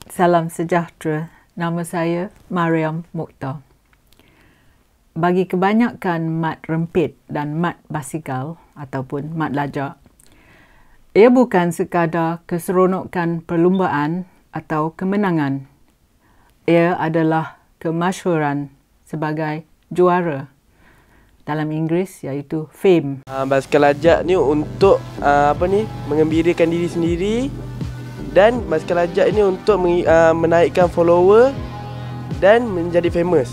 Salam sejahtera, nama saya Mariam Mukhtar. Bagi kebanyakan mat rempit dan mat basikal ataupun mat lajak, ia bukan sekadar keseronokan perlumbaan atau kemenangan. Ia adalah kemasyhuran sebagai juara. Dalam Inggeris iaitu fame. Basikal lajak ni untuk mengembirakan diri sendiri, dan basikal lajak ini untuk menaikkan follower dan menjadi famous.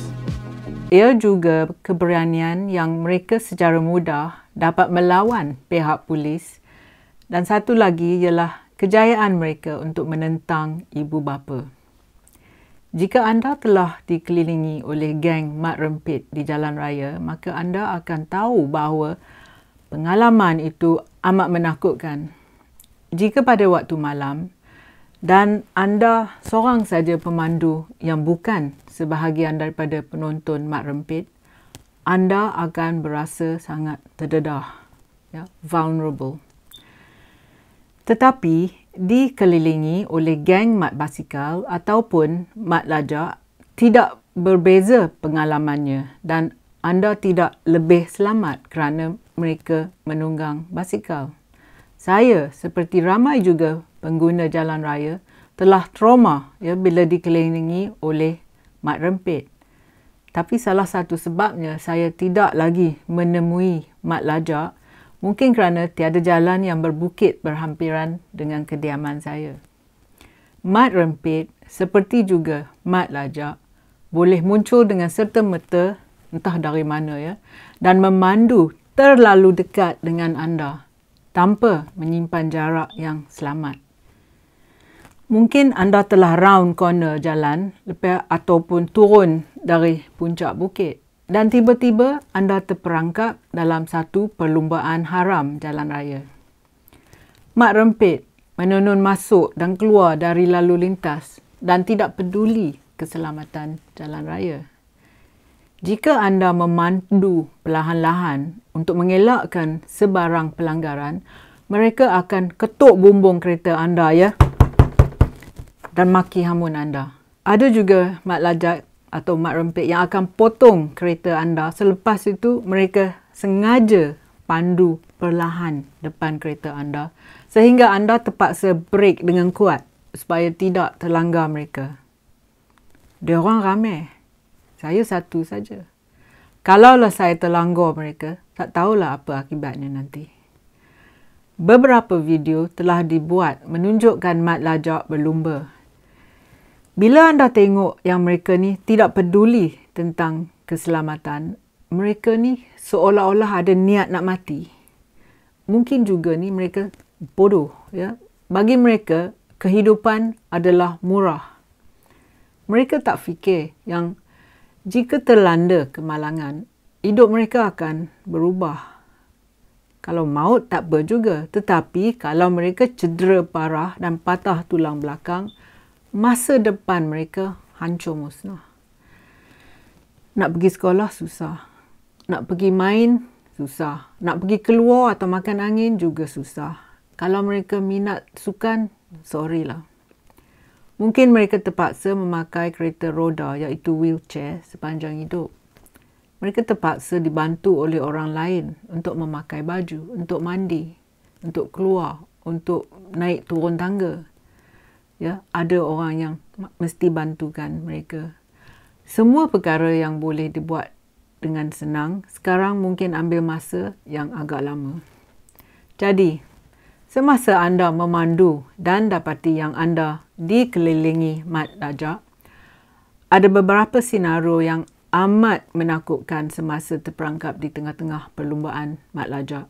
Ia juga keberanian yang mereka secara mudah dapat melawan pihak polis, dan satu lagi ialah kejayaan mereka untuk menentang ibu bapa. Jika anda telah dikelilingi oleh geng mat rempit di jalan raya, maka anda akan tahu bahawa pengalaman itu amat menakutkan. Jika pada waktu malam dan anda seorang saja pemandu yang bukan sebahagian daripada penonton mat rempit, anda akan berasa sangat terdedah, vulnerable. Tetapi dikelilingi oleh geng mat basikal ataupun mat lajak, tidak berbeza pengalamannya dan anda tidak lebih selamat kerana mereka menunggang basikal. Saya, seperti ramai juga pengguna jalan raya, telah trauma bila dikelilingi oleh mat rempit. Tapi salah satu sebabnya saya tidak lagi menemui mat lajak, mungkin kerana tiada jalan yang berbukit berhampiran dengan kediaman saya. Mat rempit, seperti juga mat lajak, boleh muncul dengan serta-merta, entah dari mana dan memandu terlalu dekat dengan anda tanpa menyimpan jarak yang selamat. Mungkin anda telah round corner jalan ataupun turun dari puncak bukit dan tiba-tiba anda terperangkap dalam satu perlumbaan haram jalan raya. Mat rempit menenun masuk dan keluar dari lalu lintas dan tidak peduli keselamatan jalan raya. Jika anda memandu perlahan-lahan untuk mengelakkan sebarang pelanggaran, mereka akan ketuk bumbung kereta anda dan maki hamun anda. Ada juga mat lajak atau mat rempit yang akan potong kereta anda. Selepas itu mereka sengaja pandu perlahan depan kereta anda sehingga anda terpaksa brake dengan kuat supaya tidak terlanggar mereka. Diorang ramai. Saya satu saja. Kalaulah saya terlanggar mereka, tak tahulah apa akibatnya nanti. Beberapa video telah dibuat menunjukkan mat lajak berlumba. Bila anda tengok yang mereka ni tidak peduli tentang keselamatan, mereka ni seolah-olah ada niat nak mati. Mungkin juga ni mereka bodoh. Bagi mereka, kehidupan adalah murah. Mereka tak fikir yang jika terlanda kemalangan, hidup mereka akan berubah. Kalau maut tak apa juga. Tetapi kalau mereka cedera parah dan patah tulang belakang, masa depan mereka hancur musnah. Nak pergi sekolah susah. Nak pergi main susah. Nak pergi keluar atau makan angin juga susah. Kalau mereka minat sukan, sorry lah. Mungkin mereka terpaksa memakai kereta roda iaitu wheelchair sepanjang hidup. Mereka terpaksa dibantu oleh orang lain untuk memakai baju, untuk mandi, untuk keluar, untuk naik turun tangga. Ada orang yang mesti bantukan mereka. Semua perkara yang boleh dibuat dengan senang, sekarang mungkin ambil masa yang agak lama. Jadi, semasa anda memandu dan dapati yang anda dikelilingi mat lajak, ada beberapa senario yang amat menakutkan semasa terperangkap di tengah-tengah perlumbaan mat lajak.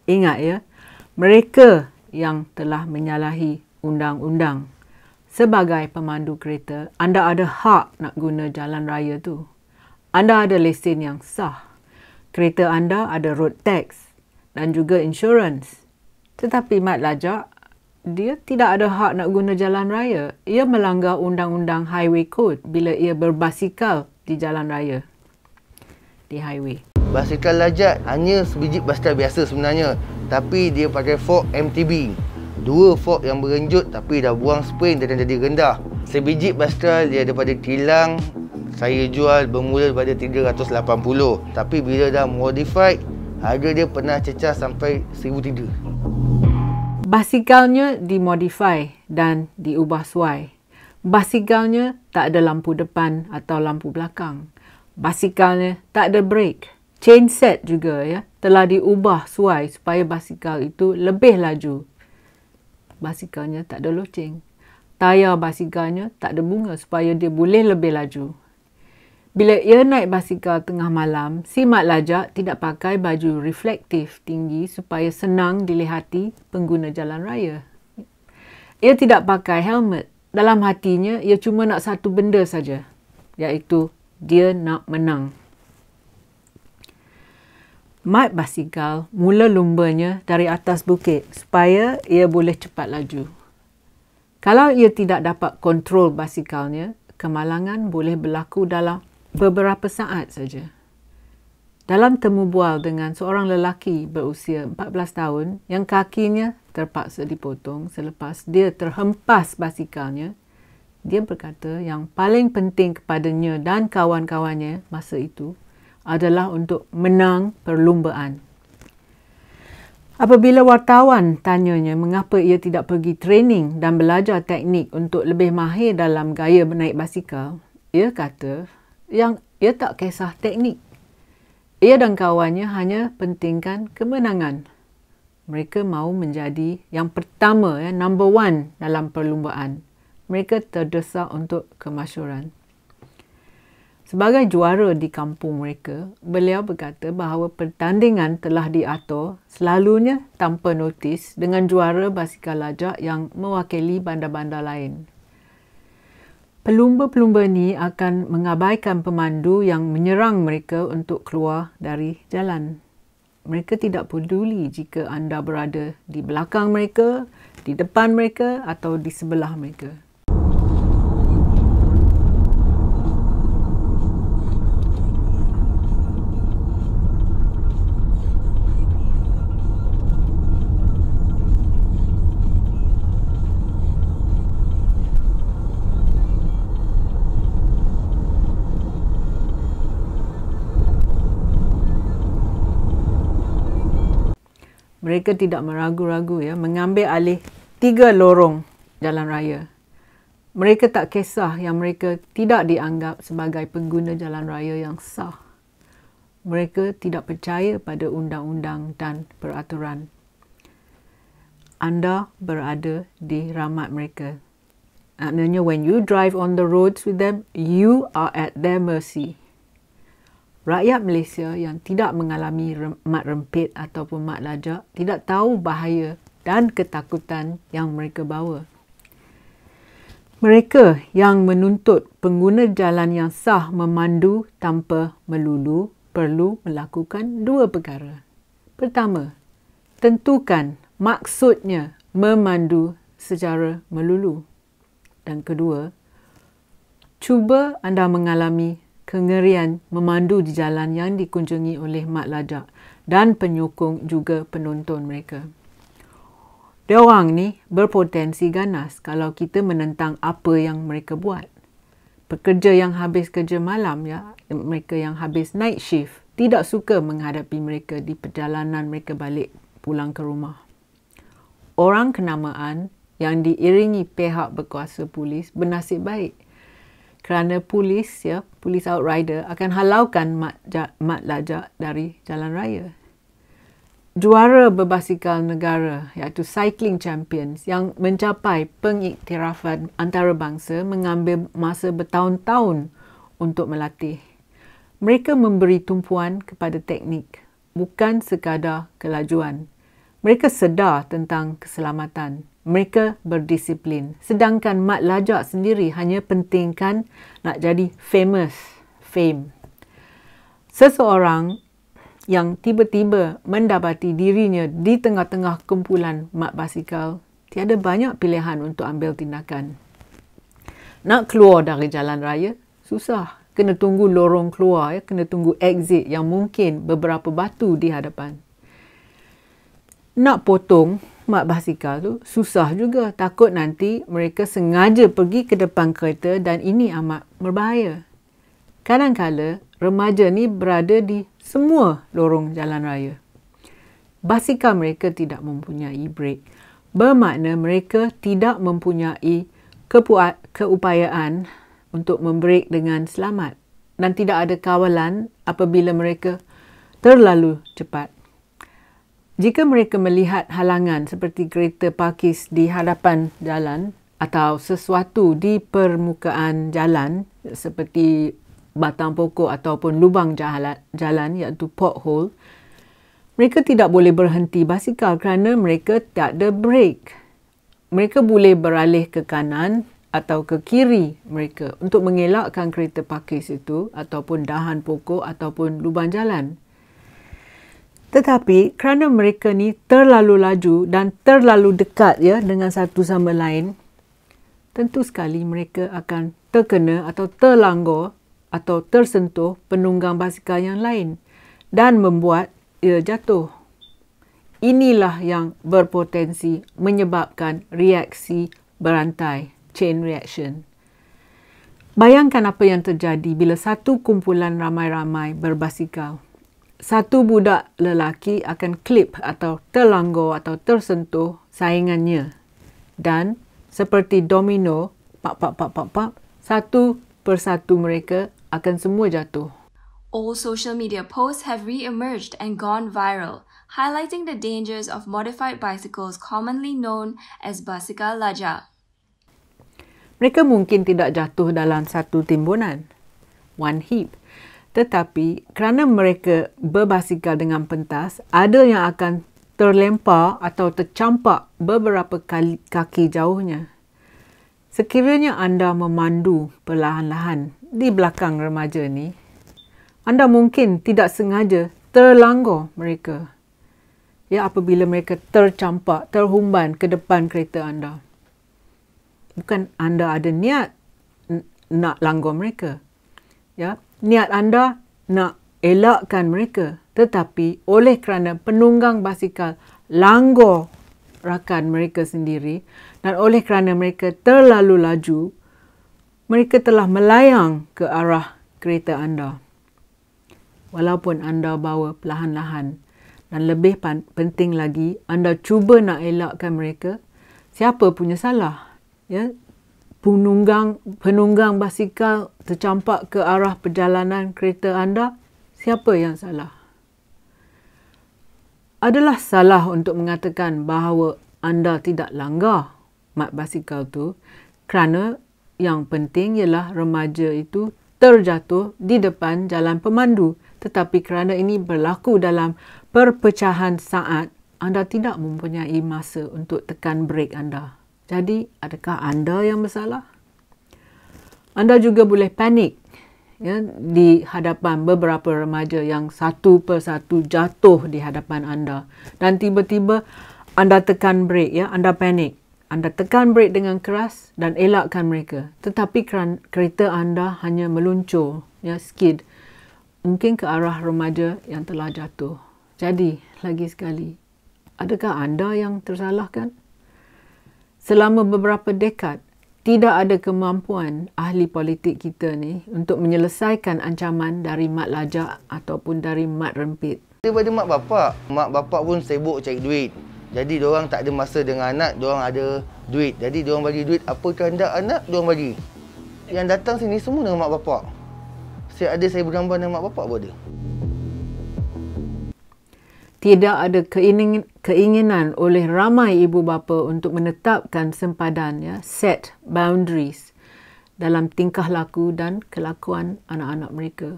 Ingat mereka yang telah menyalahi undang-undang. Sebagai pemandu kereta, anda ada hak nak guna jalan raya tu. Anda ada lesen yang sah. Kereta anda ada road tax dan juga insurans. Tetapi mat lajak, dia tidak ada hak nak guna jalan raya. Ia melanggar undang-undang highway code bila ia berbasikal di jalan raya, di highway. Basikal lajak hanya sebiji basikal biasa sebenarnya, tapi dia pakai fork MTB. Dua fork yang berenjut tapi dah buang spring dan jadi rendah. Sebiji basikal dia daripada kilang saya jual bermula daripada 380. Tapi bila dah modified, harga dia pernah cecah sampai 1,300. Basikalnya dimodify dan diubah suai. Basikalnya tak ada lampu depan atau lampu belakang. Basikalnya tak ada brake. Chain set juga telah diubah suai supaya basikal itu lebih laju. Basikalnya tak ada loceng. Tayar basikalnya tak ada bunga supaya dia boleh lebih laju. Bila ia naik basikal tengah malam, si mat lajak tidak pakai baju reflektif tinggi supaya senang dilihati pengguna jalan raya. Ia tidak pakai helmet. Dalam hatinya, ia cuma nak satu benda saja, iaitu dia nak menang. Mat basikal mula lumbanya dari atas bukit supaya ia boleh cepat laju. Kalau ia tidak dapat kontrol basikalnya, kemalangan boleh berlaku dalam beberapa saat saja. Dalam temu bual dengan seorang lelaki berusia 14 tahun yang kakinya terpaksa dipotong selepas dia terhempas basikalnya, dia berkata yang paling penting kepadanya dan kawan-kawannya masa itu adalah untuk menang perlumbaan. Apabila wartawan tanyanya mengapa ia tidak pergi training dan belajar teknik untuk lebih mahir dalam gaya menaik basikal, ia kata yang ia tak kisah teknik. Ia dan kawannya hanya pentingkan kemenangan. Mereka mahu menjadi yang pertama, number one dalam perlumbaan. Mereka terdesak untuk kemasyhuran. Sebagai juara di kampung mereka, beliau berkata bahawa pertandingan telah diatur selalunya tanpa notis dengan juara basikal lajak yang mewakili bandar-bandar lain. Pelumba-pelumba ni akan mengabaikan pemandu yang menyerang mereka untuk keluar dari jalan. Mereka tidak peduli jika anda berada di belakang mereka, di depan mereka atau di sebelah mereka. Mereka tidak meragu-ragu mengambil alih 3 lorong jalan raya. Mereka tak kisah yang mereka tidak dianggap sebagai pengguna jalan raya yang sah. Mereka tidak percaya pada undang-undang dan peraturan. Anda berada di rahmat mereka. Maknanya when you drive on the roads with them, you are at their mercy. Rakyat Malaysia yang tidak mengalami mat rempit ataupun mat lajak tidak tahu bahaya dan ketakutan yang mereka bawa. Mereka yang menuntut pengguna jalan yang sah memandu tanpa melulu perlu melakukan 2 perkara. Pertama, tentukan maksudnya memandu secara melulu. Dan kedua, cuba anda mengalami kengerian memandu di jalan yang dikunjungi oleh mat lajak dan penyokong juga penonton mereka. Diorang ni berpotensi ganas kalau kita menentang apa yang mereka buat. Pekerja yang habis kerja malam, mereka yang habis night shift, tidak suka menghadapi mereka di perjalanan mereka balik pulang ke rumah. Orang kenamaan yang diiringi pihak berkuasa polis bernasib baik. Kerana polis outrider akan halaukan mat lajak dari jalan raya. Juara berbasikal negara iaitu Cycling Champions yang mencapai pengiktirafan antarabangsa mengambil masa bertahun-tahun untuk melatih. Mereka memberi tumpuan kepada teknik, bukan sekadar kelajuan. Mereka sedar tentang keselamatan. Mereka berdisiplin. Sedangkan mat lajak sendiri hanya pentingkan nak jadi fame. Seseorang yang tiba-tiba mendapati dirinya di tengah-tengah kumpulan mat basikal, tiada banyak pilihan untuk ambil tindakan. Nak keluar dari jalan raya, susah kena tunggu lorong keluar, ya, kena tunggu exit yang mungkin beberapa batu di hadapan. Nak potong mak basikal tu susah juga. Takut nanti mereka sengaja pergi ke depan kereta dan ini amat berbahaya. Kadang-kala remaja ni berada di semua lorong jalan raya. Basikal mereka tidak mempunyai brek. Bermakna mereka tidak mempunyai keupayaan untuk membrek dengan selamat dan tidak ada kawalan apabila mereka terlalu cepat. Jika mereka melihat halangan seperti kereta parkis di hadapan jalan atau sesuatu di permukaan jalan seperti batang pokok ataupun lubang jalan iaitu pothole, mereka tidak boleh berhenti basikal kerana mereka tak ada brek. Mereka boleh beralih ke kanan atau ke kiri mereka untuk mengelakkan kereta parkis itu ataupun dahan pokok ataupun lubang jalan. Tetapi kerana mereka ni terlalu laju dan terlalu dekat ya dengan satu sama lain, tentu sekali mereka akan terkena atau terlanggar atau tersentuh penunggang basikal yang lain dan membuat ia jatuh. Inilah yang berpotensi menyebabkan reaksi berantai, chain reaction. Bayangkan apa yang terjadi bila satu kumpulan ramai-ramai berbasikal. Satu budak lelaki akan klip atau terlanggar atau tersentuh saingannya. Dan seperti domino, satu persatu mereka akan semua jatuh. All social media posts have re-emerged and gone viral, highlighting the dangers of modified bicycles commonly known as basikal lajak. Mereka mungkin tidak jatuh dalam satu timbunan, one heap. Tetapi kerana mereka berbasikal dengan pentas, ada yang akan terlempar atau tercampak beberapa kaki jauhnya. Sekiranya anda memandu perlahan-lahan di belakang remaja ni, anda mungkin tidak sengaja terlanggar mereka. Ya, apabila mereka tercampak, terhumban ke depan kereta anda. Bukan anda ada niat nak langgar mereka. Ya, niat anda nak elakkan mereka, tetapi oleh kerana penunggang basikal langgar rakan mereka sendiri dan oleh kerana mereka terlalu laju, mereka telah melayang ke arah kereta anda. Walaupun anda bawa perlahan-lahan dan lebih penting lagi, anda cuba nak elakkan mereka, siapa punya salah? Ya, penunggang basikal tercampak ke arah perjalanan kereta anda, siapa yang salah? Adalah salah untuk mengatakan bahawa anda tidak langgar mat basikal tu kerana yang penting ialah remaja itu terjatuh di depan jalan pemandu. Tetapi kerana ini berlaku dalam perpecahan saat, anda tidak mempunyai masa untuk tekan brek anda. Jadi, adakah anda yang bersalah? Anda juga boleh panik ya, di hadapan beberapa remaja yang satu persatu jatuh di hadapan anda. Dan tiba-tiba anda tekan brek, ya, anda panik. Anda tekan brek dengan keras dan elakkan mereka. Tetapi kereta anda hanya meluncur, ya, skid. Mungkin ke arah remaja yang telah jatuh. Jadi, lagi sekali, adakah anda yang tersalahkan? Selama beberapa dekad, tidak ada kemampuan ahli politik kita ni untuk menyelesaikan ancaman dari mat lajak ataupun dari mat rempit. Daripada mak bapak pun sibuk cari duit. Jadi diorang tak ada masa dengan anak, diorang ada duit. Jadi diorang bagi duit apa kehendak anak, diorang bagi. Yang datang sini semua dengan mak bapak. Setiap ada saya bergambar dengan mak bapak pun ada. Tidak ada keinginan oleh ramai ibu bapa untuk menetapkan sempadan, ya, set boundaries dalam tingkah laku dan kelakuan anak-anak mereka.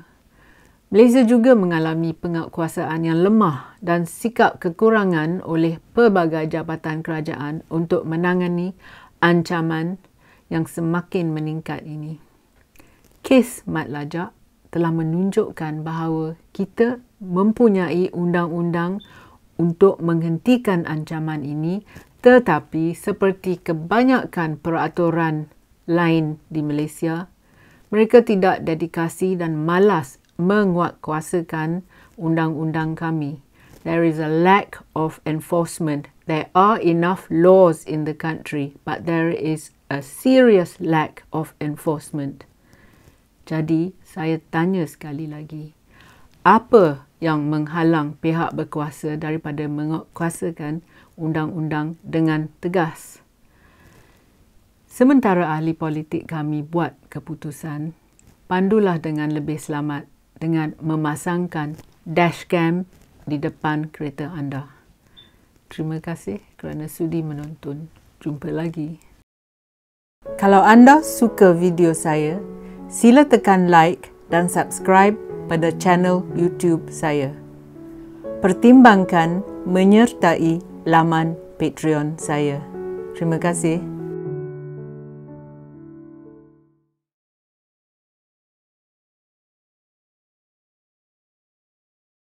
Malaysia juga mengalami penguatkuasaan yang lemah dan sikap kekurangan oleh pelbagai jabatan kerajaan untuk menangani ancaman yang semakin meningkat ini. Kes mat lajak telah menunjukkan bahawa kita mempunyai undang-undang untuk menghentikan ancaman ini, tetapi seperti kebanyakan peraturan lain di Malaysia, Mereka tidak dedikasi dan malas menguatkuasakan undang-undang kami. There is a lack of enforcement. There are enough laws in the country, but there is a serious lack of enforcement. Jadi, saya tanya sekali lagi, apa yang menghalang pihak berkuasa daripada menguatkuasakan undang-undang dengan tegas? Sementara ahli politik kami buat keputusan, pandulah dengan lebih selamat dengan memasangkan dashcam di depan kereta anda. Terima kasih kerana sudi menonton. Jumpa lagi. Kalau anda suka video saya, sila tekan like dan subscribe pada channel YouTube saya. Pertimbangkan menyertai laman Patreon saya. Terima kasih.